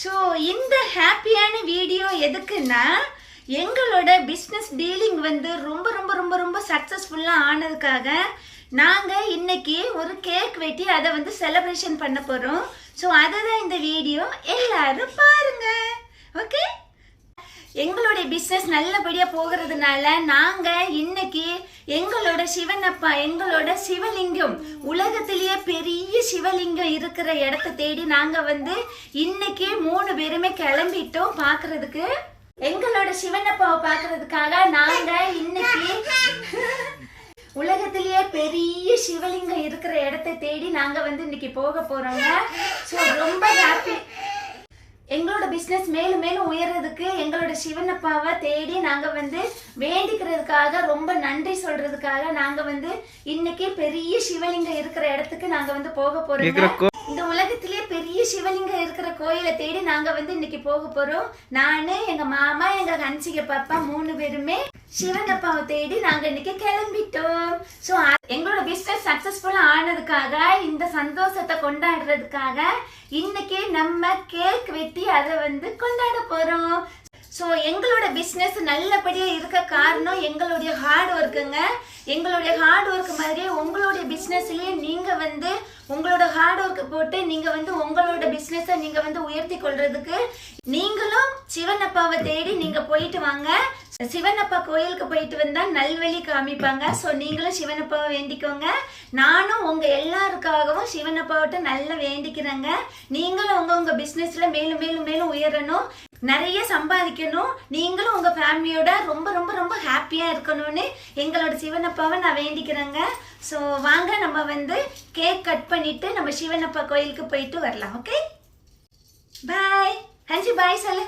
So இந்த ஹாப்பியான video எதுக்குன்னா, எங்களோட பிஸ்னஸ் டீலிங் வந்து ரொம்ப ரொம்ப ரொம்ப ரொம்ப சக்ஸஸ்ஃபுல்லாக ஆனதுக்காக நாங்கள் இன்னைக்கு ஒரு கேக் வெட்டி அதை வந்து செலிப்ரேஷன் பண்ண போகிறோம். ஸோ அதை தான் இந்த வீடியோ, எல்லாரும் பாருங்க. ஓகே, எங்களுடைய பிஸ்னஸ் நல்லபடியாக போகிறதுனால நாங்கள் இன்னைக்கு எங்களோட சிவனப்பா, எங்களோட சிவலிங்கம், உலகத்திலேயே பெரிய சிவலிங்கம் இருக்கிற இடத்த தேடி நாங்கள் வந்து இன்னைக்கு 3 பேருமே கிளம்பிட்டோம் பார்க்கறதுக்கு. எங்களோட சிவனப்பாவை பார்க்கறதுக்காக நாங்கள் இன்னைக்கு உலகத்திலேயே பெரிய சிவலிங்கம் இருக்கிற இடத்த தேடி நாங்கள் வந்து இன்னைக்கு போக போகிறோங்க. ஸோ ரொம்ப ஹாப்பி. எங்களோட பிஸ்னஸ் மேலும் மேலும் உயர்றதுக்கு எங்களோட சிவனப்பாவை தேடி நாங்கள் வந்து வேண்டிக்கிறதுக்காக, ரொம்ப நன்றி சொல்றதுக்காக நாங்கள் வந்து இன்னைக்கு பெரிய சிவலிங்கம் இருக்கிற இடத்துக்கு நாங்கள் வந்து போக போறோம். இந்த உலகத்திலேயே பெரிய சிவலிங்கம் இருக்கிற கோயிலை தேடி நாங்கள் வந்து இன்னைக்கு போக போறோம். நானு, எங்க மாமா, எங்க கன்சிக பாப்பா 3 பேருமே சிவனப்பாவை தேடி நாங்கள் இன்னைக்கு கிளம்பிட்டோம். ஸோ எங்களோட பிஸ்னஸ் சக்சஸ்ஃபுல்லாக ஆனதுக்காக, இந்த சந்தோஷத்தை கொண்டாடுறதுக்காக இன்னைக்கு நம்ம கேக் வெட்டி அதை வந்து கொண்டாட போறோம். ஸோ எங்களோட பிஸ்னஸ் நல்லபடியாக இருக்க காரணம் எங்களுடைய ஹார்ட் ஒர்க்குங்க. எங்களுடைய ஹார்ட் ஒர்க் மாதிரியே உங்களுடைய பிஸ்னஸ்லேயே நீங்கள் வந்து உங்களோட ஹார்ட் ஒர்க் போட்டு நீங்கள் வந்து உங்களோட பிஸ்னஸை நீங்கள் வந்து உயர்த்தி கொள்றதுக்கு நீங்களும் சிவனப்பாவை தேடி நீங்கள் போயிட்டு வாங்க. சிவனப்பா கோயிலுக்கு போயிட்டு வந்தால் நல்வழி காமிப்பாங்க. ஸோ நீங்களும் சிவனப்பாவை வேண்டிக்கோங்க. நானும் உங்கள் எல்லாருக்காகவும் சிவனப்பாவிட்ட நல்லா வேண்டிக்கிறேங்க. நீங்களும் உங்கள் பிஸ்னஸில் மேலும் மேலும் மேலும் உயரணும், நிறைய சம்பாதிக்கணும், நீங்களும் உங்கள் ஃபேமிலியோட ரொம்ப ரொம்ப ரொம்ப ஹாப்பியாக இருக்கணும்னு எங்களோட சிவனப்பாவை நான் வேண்டிக்கிறேங்க. ஸோ வாங்க நம்ம வந்து கேக் கட் பண்ணிட்டு நம்ம சிவனப்பா கோயிலுக்கு போயிட்டு வரலாம். ஓகே, பாய். ஹன்சி பாய் சொல்லு.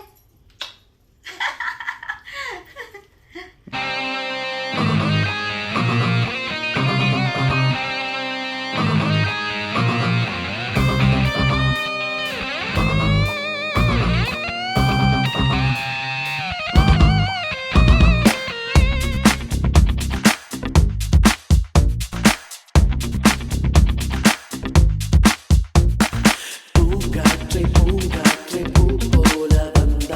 பூங்காற்றை பூ போல வந்தாய்,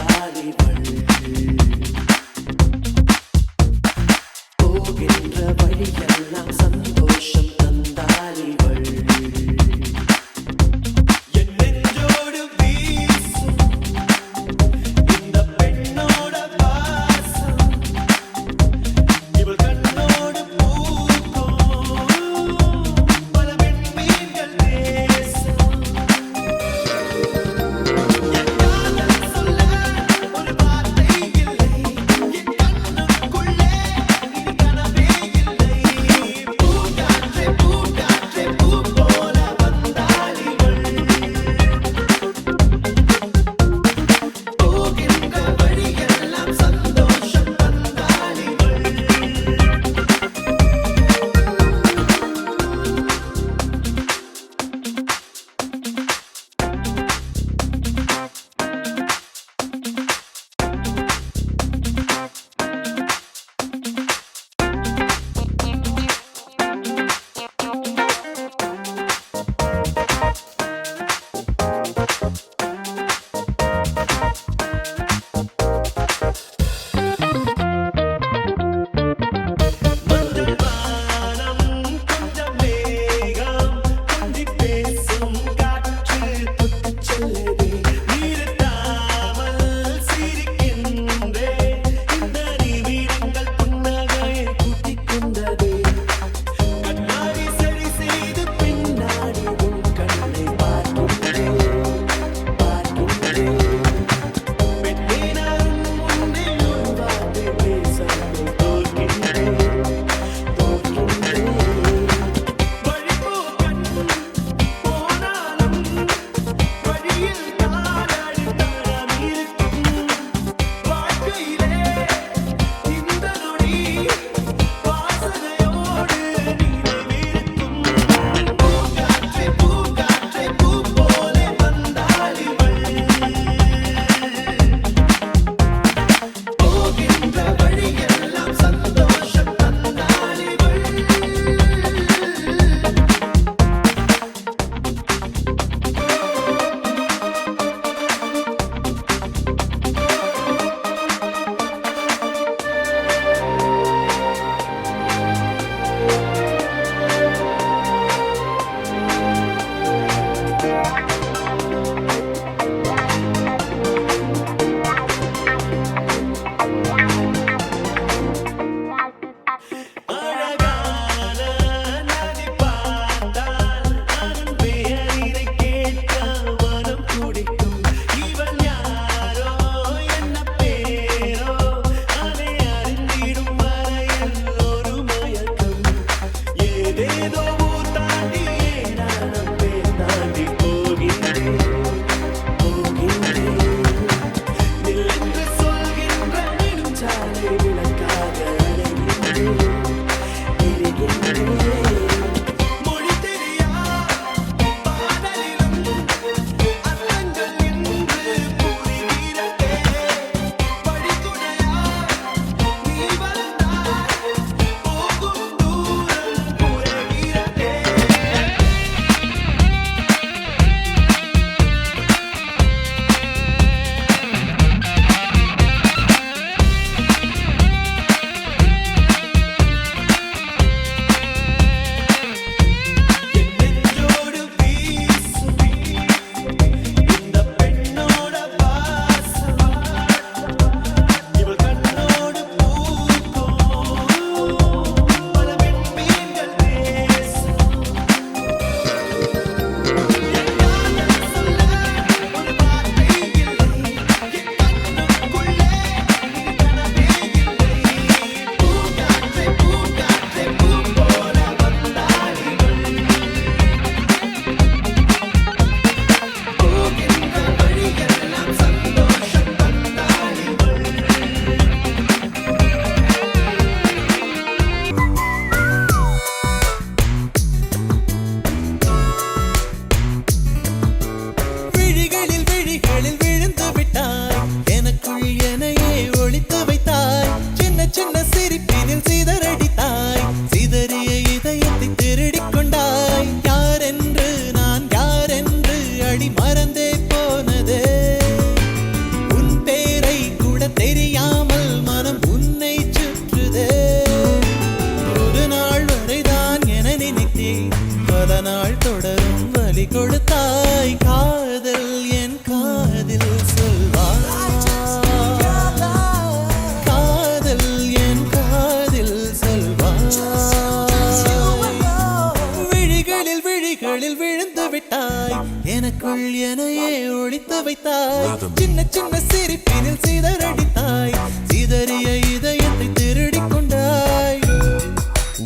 ஒளித்து வைத்தாய். சின்ன சின்ன சிரிப்பினில் சிதறடித்தாய். சிதறிய இதயத்தை திருடிக் கொண்டாய்.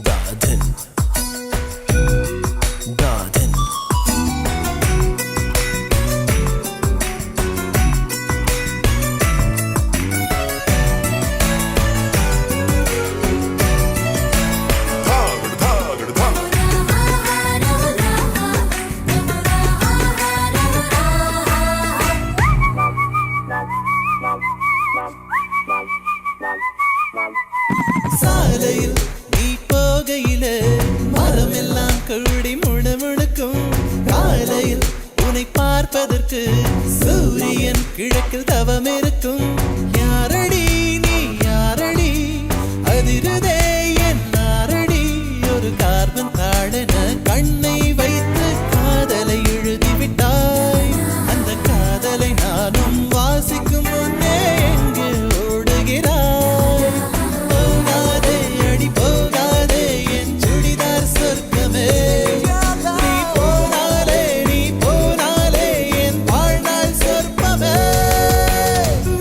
காதல் காதல் சாலையில் நீ போகையில மரமெல்லாம் கூடி முணுமுணுக்கும். காலையில் உன்னை பார்ப்பதற்கு சூரியன் கிழக்கில் தவம் இருக்கும். யாரடி நீ யாரடி அதிருதே என் நாரடி. ஒரு கார்பன் தாழென கண்ணை வைத்து காதலை எழுதிவிட்டாய். அந்த காதலை நானும் வாசிக்கும் முன்னே எங்கு ஓடுகிறாய். போகாதே அடி போகாதே என் சுடிதார் சொர்க்கமே. நீ போனாலே என் வாழ்நாள் சொர்ப்பமே.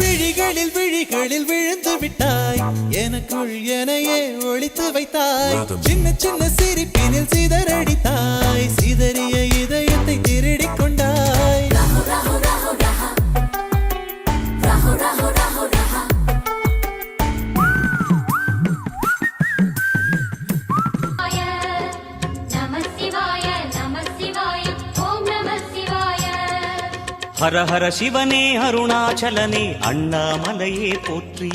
விழிகளில் விழிகளில் விழுந்து விட்டாய். எனக்குள் எனையே ஒளித்து வைத்தாய். சின்ன சின்ன சிரிப்பினில் சிதறடித்தாய். சிதறிய இதயத்தை திருடிக் கொண்டாய். ஹர ஹர சிவனே அருணாச்சலனே அண்ணாமலையே போற்றி.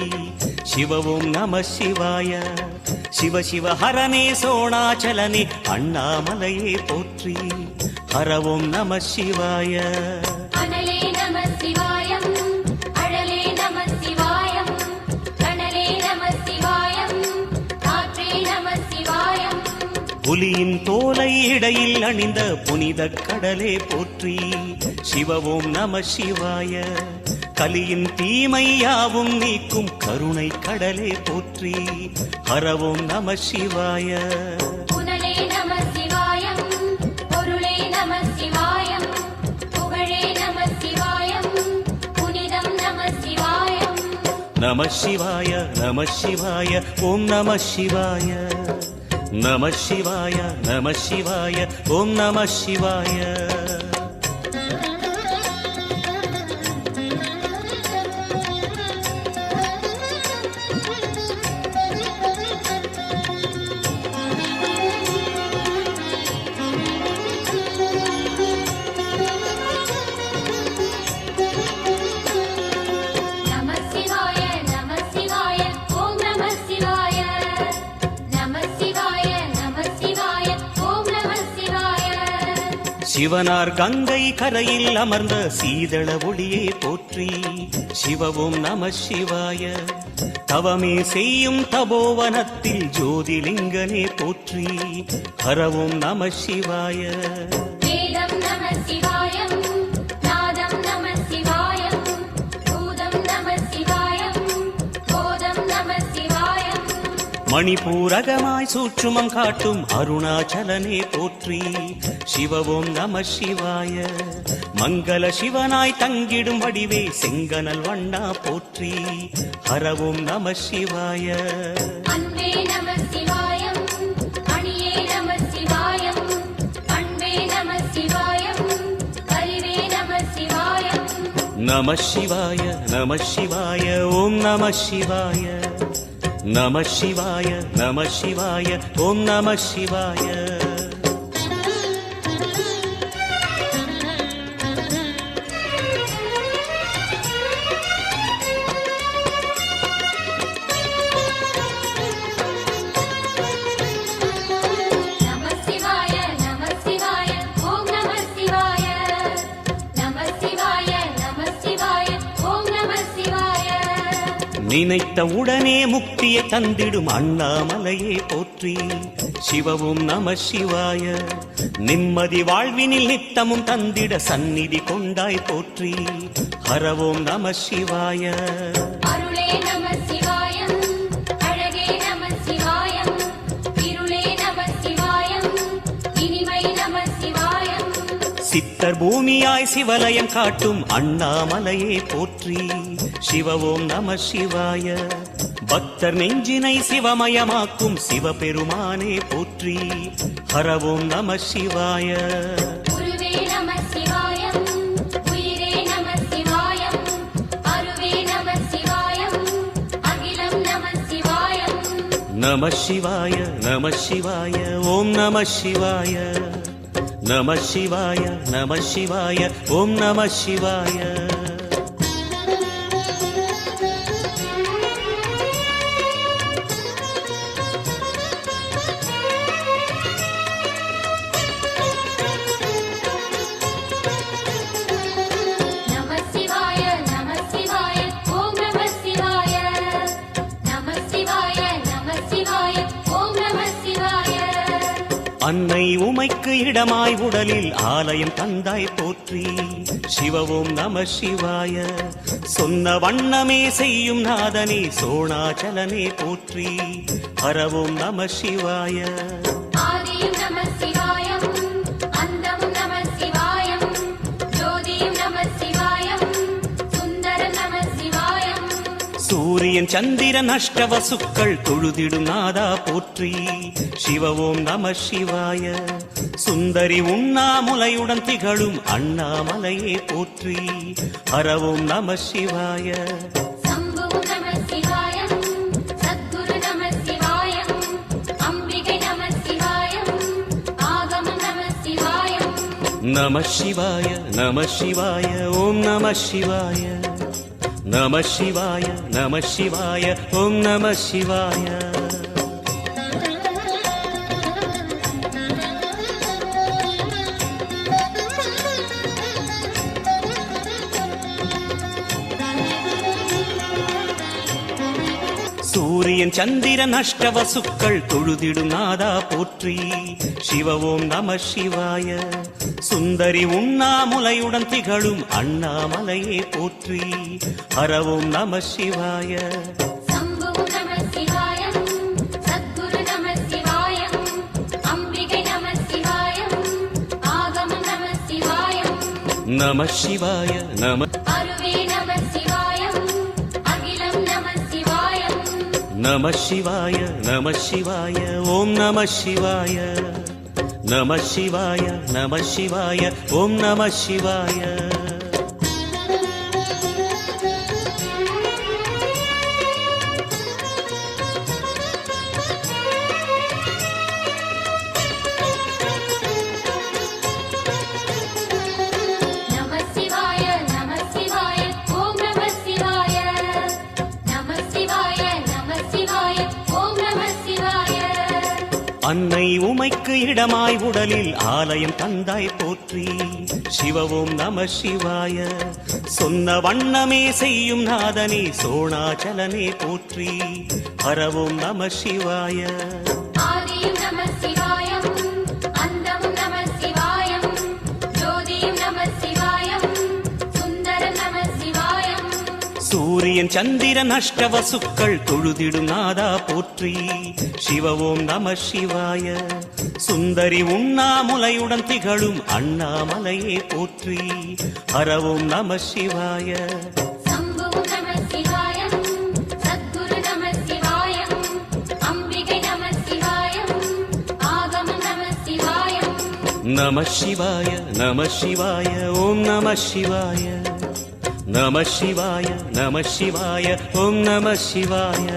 சிவவும் நம சிவாய. சிவ சிவ ஹரனே சோணாச்சலனே அண்ணாமலையே போற்றி. ஹரவும் நம சிவாய. அனலே நம சிவாயம் அழலே நம சிவாயம் கனலே நம சிவாயம் காற்றே நம சிவாயம். புலியின் தோலை இடையில் அணிந்த புனித கடலே போற்றி. சிவவும் நம சிவாய. கலியின் தீமையாவும் நீக்கும் கருணை கடலே போற்றி. ஹரவும் நம சிவாய. புனலே நம சிவாயம் பொருளே நம சிவாயம் புகழே நம சிவாயம் புனிதம் நம சிவாயம். நம சிவாய நம சிவாய ஓம் நம சிவாய. நம சிவாய நம சிவாய ஓம் நம சிவாய. நம சிவாய நம சிவாய ஓம் நம சிவாய. நம சிவாய நம சிவாய ஓம் நம சிவாய. சிவனார் கங்கை கரையில் அமர்ந்த சீதள ஒளியே போற்றி. சிவவும் நம சிவாய. தவமே செய்யும் தபோவனத்தில் ஜோதிலிங்கனே போற்றி. ஹரவும் நம சிவாய. வேதம் நம சிவாயம் நாதம் நம சிவாயம் பூதம் நம சிவாயம் போதம் நம சிவாயம். மணிபூரகமாய் சூட்சுமம் காட்டும் அருணாச்சலனே போற்றி. சிவவும் நம சிவாய. மங்கள சிவனாய் தங்கிடும் வடிவே செங்கனல் வண்ணா போற்றி. ஹரவும் நம சிவாய. அன்பே நம சிவாயம் அணியே நம சிவாயம் அன்பே நம சிவாயம் அறிவே நம சிவாயம். நம சிவாய நம சிவாய ஓம் நம சிவாய. நம சிவாய நம சிவாய ஓம் நம சிவாய. நம சிவாய நம சிவாய ஓம் நம சிவாய. நம சிவாய நம சிவாய ஓம் நம சிவாய. நினைத்த உடனே முக்தியை தந்திடும் அண்ணாமலையே போற்றி. சிவவும் நம சிவாய. நிம்மதி வாழ்வினில் நித்தமும் தந்திட சந்நிதி கொண்டாய் போற்றி. ஹரவோம் நம சிவாய. அருளே நம சிவாயம் அழகே நம சிவாயம் இருளே நம சிவாயம் இனிமை நம சிவாயம். சித்த பக்தர் பூமியாய் சிவலயம் காட்டும் அண்ணாமலையே போற்றி. சிவ ஓம் நம சிவாய. பக்தர் நெஞ்சினை சிவமயமாக்கும் சிவபெருமானே போற்றி. ஹர ஓம் நம சிவாய. குருவே நம சிவாயம், உயிரே நம சிவாயம், அருவே நம சிவாயம், அகிலம் நம சிவாயம். நம சிவாய நம சிவாய ஓம் நம சிவாய. நம சிவாய நம சிவாய ஓம் நம சிவாய. நம சிவாய நம சிவாய ஓம் நம சிவாய. நம சிவாய நம சிவாய ஓம் நம சிவாய. அன்னை உமைக்கு இடமாய் உடலில் ஆலயம் தந்தாய் போற்றி. சிவ ஓம் நம சிவாய. சொன்ன வண்ணமே செய்யும் நாதனே சோணாச்சலனே போற்றி. ஹர ஓம் நம சிவாய. ஆதியும் நம சிவாயம், அந்தமும் நம சிவாயம், ஜோதியும் நம சிவாயம், சுந்தரம் நம சிவாயம். சூரியன் சந்திரன் அஷ்டவசுக்கள் தொழுதிடும் நாதா போற்றி. சிவ ஓம் நம சிவாய. சுந்தரி உண்ணாமுலையுடன் திகழும் அண்ணாமலையே போற்றி. ஹர ஓம் நம சிவாய. சம்புவும் நம சிவாயம், சத்குரு நம சிவாயம், அம்பிகை நம சிவாயம், ஆகமம் நம சிவாயம். நம சிவாய நம சிவாய ஓம் நம சிவாய. நம சிவாய நம சிவாய ஓம் நம சிவாய. சூரியன் சந்திரன் அஷ்டவசுக்கள் தொழுதிடும் நாதா போற்றி. சிவ ஓம் நம சிவாய. சுந்தரி உண்ணாமுலையுடன் திகழும் அண்ணாமலையே போற்றி. ஹர ஓம் நம சிவாய. சம்புவும் நம சிவாயம், சத்குரு நம சிவாயம், அம்பிகை நம சிவாயம், ஆகமம் நம சிவாயம். நம சிவாய நம. அருவே நம சிவாயம், அகிலம் நம சிவாயம். நம சிவாய நம சிவாய ஓம் நம சிவாய. நம சிவாய நம சிவாய ஓம் நம சிவாய. நம சிவாய நம சிவாய ஓம் நம சிவாய. நம சிவாய நம சிவாய ஓம் நம சிவாய. அன்னை உமைக்கு இடமாய் உடலில் ஆலயம் தந்தாய் போற்றி. சிவ ஓம் நம சிவாய. சொன்ன வண்ணமே செய்யும் நாதனே சோணாச்சலனே போற்றி. ஹர ஓம் நம சிவாய. ஆதியும் நம சிவாயம், அந்தமும் நம சிவாயம், ஜோதியும் நம சிவாயம், சுந்தரம் நம சிவாயம். சூரியன் சந்திரன் அஷ்டவசுக்கள் தொழுதிடும் நாதா போற்றி. சிவ ஓம் நம சிவாய. சுந்தரி உண்ணாமுலையுடன் திகழும் அண்ணாமலையே போற்றி. ஹர ஓம் நம சிவாய. சம்புவும் நம சிவாயம், சத்குரு நம சிவாயம், அம்பிகை நம சிவாயம், ஆகமம் நம சிவாயம். நம சிவாய நம சிவாய ஓம் நம சிவாய. நம சிவாய நம சிவாய ஓம் நம சிவாய.